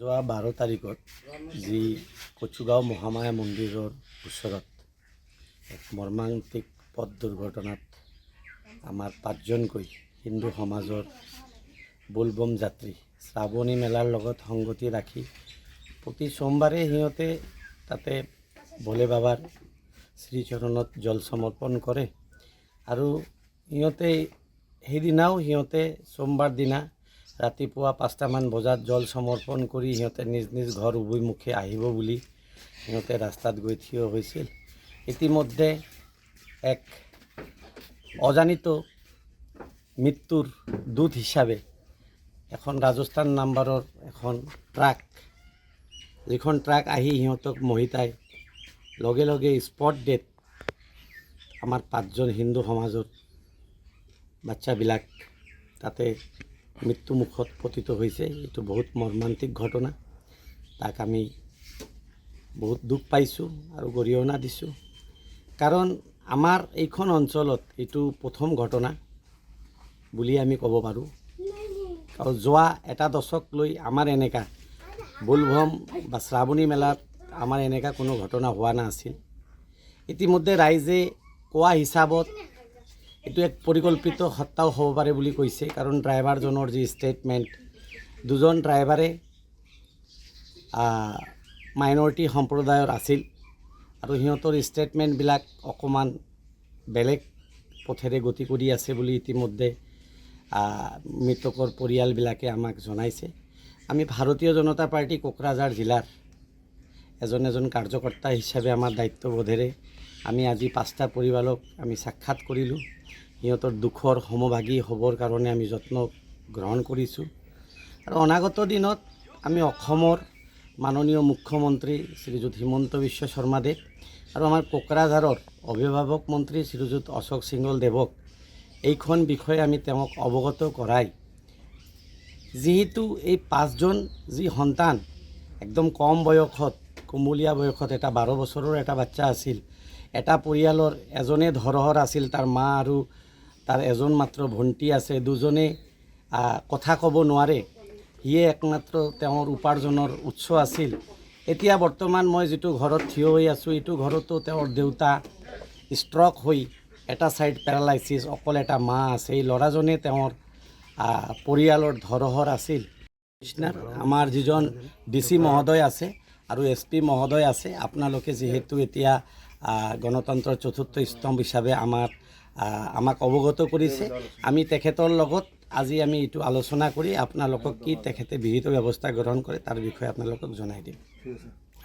যোৱা 12 তাৰিখত যি কচুগাঁও মহামায়া মন্দিৰৰ ওচৰত এক মৰ্মান্তিক পথ দুৰ্ঘটনাত আমাৰ 5জনকৈ হিন্দু সমাজৰ বোলবম যাত্ৰী শ্ৰাৱণী মেলাৰ লগত সংগতি ৰাখি প্ৰতি সোমবাৰে সিহঁতে তাতে ভোলে বাবাৰ শ্ৰীচৰণত জল সমৰ্পণ কৰে আৰু সিহঁতে সেইদিনাও সোমবাৰ দিনা ৰাতিপুৱা 5টামান বজাত জল সমৰ্পণ কৰি সিহঁতে নিজ নিজ ঘৰ অভিমুখে আহিব বুলি সিহঁতে ৰাস্তাত গৈ থিয় হৈছিল। ইতিমধ্যে এক অজানিত মৃত্যুৰ দূত হিচাপে এখন ৰাজস্থান নাম্বাৰৰ এখন ট্ৰাক, যিখন ট্ৰাক আহি সিহঁতক মহিতাই লগে লগে স্পট ডেথ আমাৰ 5জন হিন্দু সমাজৰ বাচ্চাবিলাক তাতে মৃত্যুমুখত পতিত হৈছে। এইটো বহুত মৰ্মান্তিক ঘটনা। তাক আমি বহুত দুখ পাইছোঁ আৰু গৰিহণা দিছোঁ, কাৰণ আমাৰ এইখন অঞ্চলত এইটো প্ৰথম ঘটনা বুলি আমি ক'ব পাৰোঁ। আৰু যোৱা এটা দশক লৈ আমাৰ এনেকা বোলবম বা শ্ৰাৱণী মেলাত আমাৰ এনেকা কোনো ঘটনা হোৱা নাছিল। ইতিমধ্যে ৰাইজে কোৱা হিচাপত এইটো এক পৰিকল্পিত হত্যাও হ'ব পাৰে বুলি কৈছে, কাৰণ ড্ৰাইভাৰজনৰ যি ষ্টেটমেণ্ট, 2জন ড্ৰাইভাৰে মাইনৰিটি সম্প্ৰদায়ৰ আছিল আৰু সিহঁতৰ ষ্টেটমেণ্টবিলাক অকণমান বেলেগ পথেৰে গতি কৰি আছে বুলি ইতিমধ্যে মৃতকৰ পৰিয়ালবিলাকে আমাক জনাইছে। আমি ভাৰতীয় জনতা পাৰ্টি কোকৰাঝাৰ জিলাৰ এজন কাৰ্যকৰ্তা হিচাপে আমাৰ দায়িত্ববোধেৰে আমি আজি 5টা পৰিয়ালক আমি সাক্ষাৎ কৰিলোঁ। সিহঁতৰ দুখৰ সমভাগী হ'বৰ কাৰণে আমি যত্ন গ্ৰহণ কৰিছোঁ আৰু অনাগত দিনত আমি অসমৰ মাননীয় মুখ্যমন্ত্ৰী শ্ৰীযুত হিমন্ত বিশ্ব শৰ্মাদেৱ আৰু আমাৰ কোকৰাঝাৰৰ অভিভাৱক মন্ত্ৰী শ্ৰীযুত অশোক সিংহল দেৱক এইখন বিষয়ে আমি তেওঁক অৱগত কৰাই, যিহেতু এই 5জন যি সন্তান একদম কম বয়সত, কুমলীয়া বয়সত, এটা 12 বছৰৰ এটা বাচ্চা আছিল, এটা পৰিয়ালৰ এজনে ধৰহৰ আছিল, তাৰ মা আৰু তাৰ এজন মাত্ৰ ভণ্টি আছে, 2জনে কথা ক'ব নোৱাৰে, সিয়ে একমাত্ৰ তেওঁৰ উপাৰ্জনৰ উৎস আছিল। এতিয়া বৰ্তমান মই যিটো ঘৰত থিয় হৈ আছোঁ, এইটো ঘৰতো তেওঁৰ দেউতা ষ্ট্ৰক হৈ এটা ছাইড পেৰালাইচিছ, অকল এটা মা আছে। এই ল'ৰাজনে তেওঁৰ পৰিয়ালৰ ধৰহৰ আছিল। আমাৰ যিজন DC মহোদয় আছে আৰু SP মহোদয় আছে, আপোনালোকে যিহেতু এতিয়া গণতন্ত্ৰৰ চতুৰ্থ স্তম্ভ হিচাপে আমাক অৱগত কৰিছে, আমি তেখেতৰ লগত আজি আমি এইটো আলোচনা কৰি আপোনালোকক কি তেখেতে বিহিত ব্যৱস্থা গ্ৰহণ কৰে তাৰ বিষয়ে আপোনালোকক জনাই দিম।